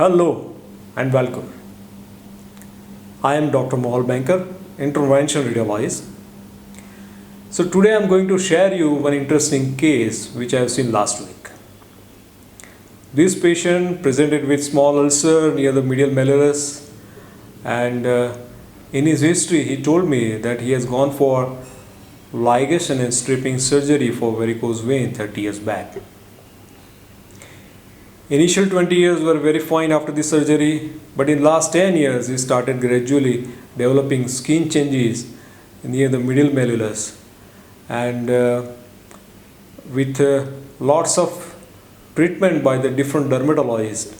Hello and welcome. I am Dr. Mohal Banker, Intervention Radiologist. So today I am going to share you one interesting case which I have seen last week. This patient presented with small ulcer near the medial malleolus, and in his history he told me that he has gone for ligation and stripping surgery for varicose vein 30 years back. Initial 20 years were very fine after the surgery, but in last 10 years he started gradually developing skin changes near the medial malleolus, and with lots of treatment by the different dermatologists,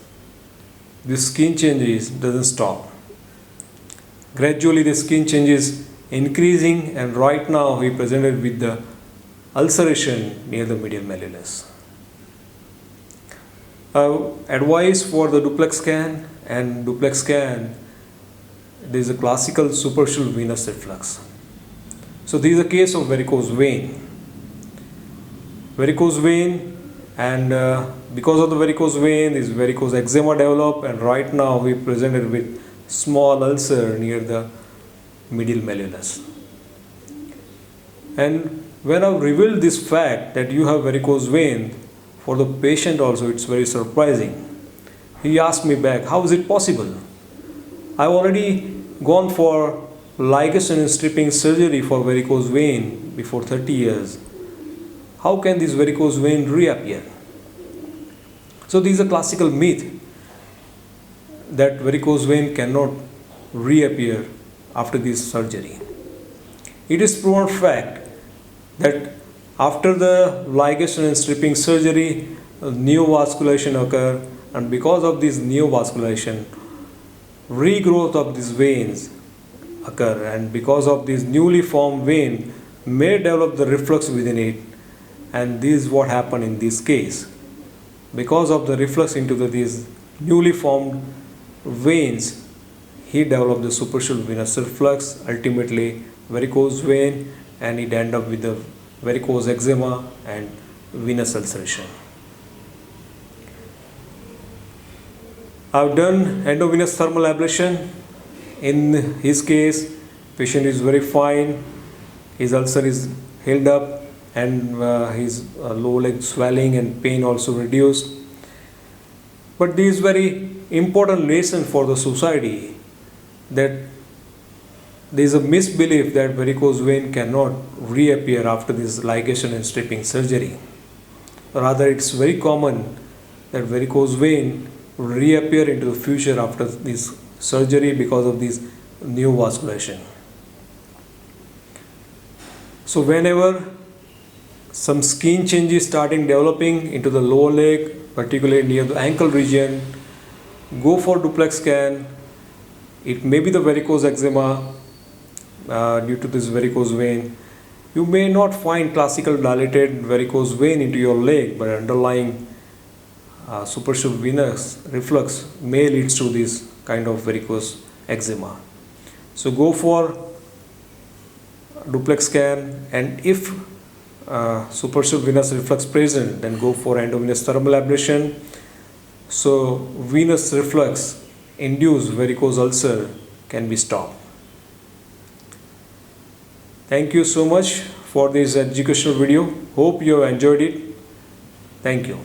the skin changes doesn't stop. Gradually the skin changes increasing, and right now he presented with the ulceration near the medial malleolus. Advice for the duplex scan, and duplex scan, there is a classical superficial venous reflux. So this is a case of varicose vein. Varicose vein, and because of the varicose vein, this varicose eczema developed, and right now we presented with small ulcer near the medial malleolus. And when I revealed this fact that you have varicose vein, for the patient also it's very surprising. He asked me back, how is it possible? I've already gone for ligation and stripping surgery for varicose vein before 30 years. How can this varicose vein reappear? So this is a classical myth that varicose vein cannot reappear after this surgery. It is proven fact that after the ligation and stripping surgery, neovascularization occur, and because of this neovascularization, regrowth of these veins occur, and because of this newly formed vein may develop the reflux within it, and this is what happened in this case. Because of the reflux into these newly formed veins, he developed the superficial venous reflux, ultimately varicose vein, and it ended up with the varicose eczema and venous ulceration. I've done endovenous thermal ablation. In his case, patient is very fine, his ulcer is healed up, and his lower leg swelling and pain also reduced. But this is very important lesson for the society, that there is a misbelief that varicose vein cannot reappear after this ligation and stripping surgery. Rather, it's very common that varicose vein will reappear into the future after this surgery because of this neovascularization. So whenever some skin changes starting developing into the lower leg, particularly near the ankle region, go for duplex scan. It may be the varicose eczema due to this varicose vein. You may not find classical dilated varicose vein into your leg, but underlying superficial venous reflux may lead to this kind of varicose eczema. So go for duplex scan, and if superficial venous reflux present, then go for endovenous thermal ablation. So venous reflux induced varicose ulcer can be stopped. Thank you so much for this educational video. Hope you have enjoyed it. Thank you.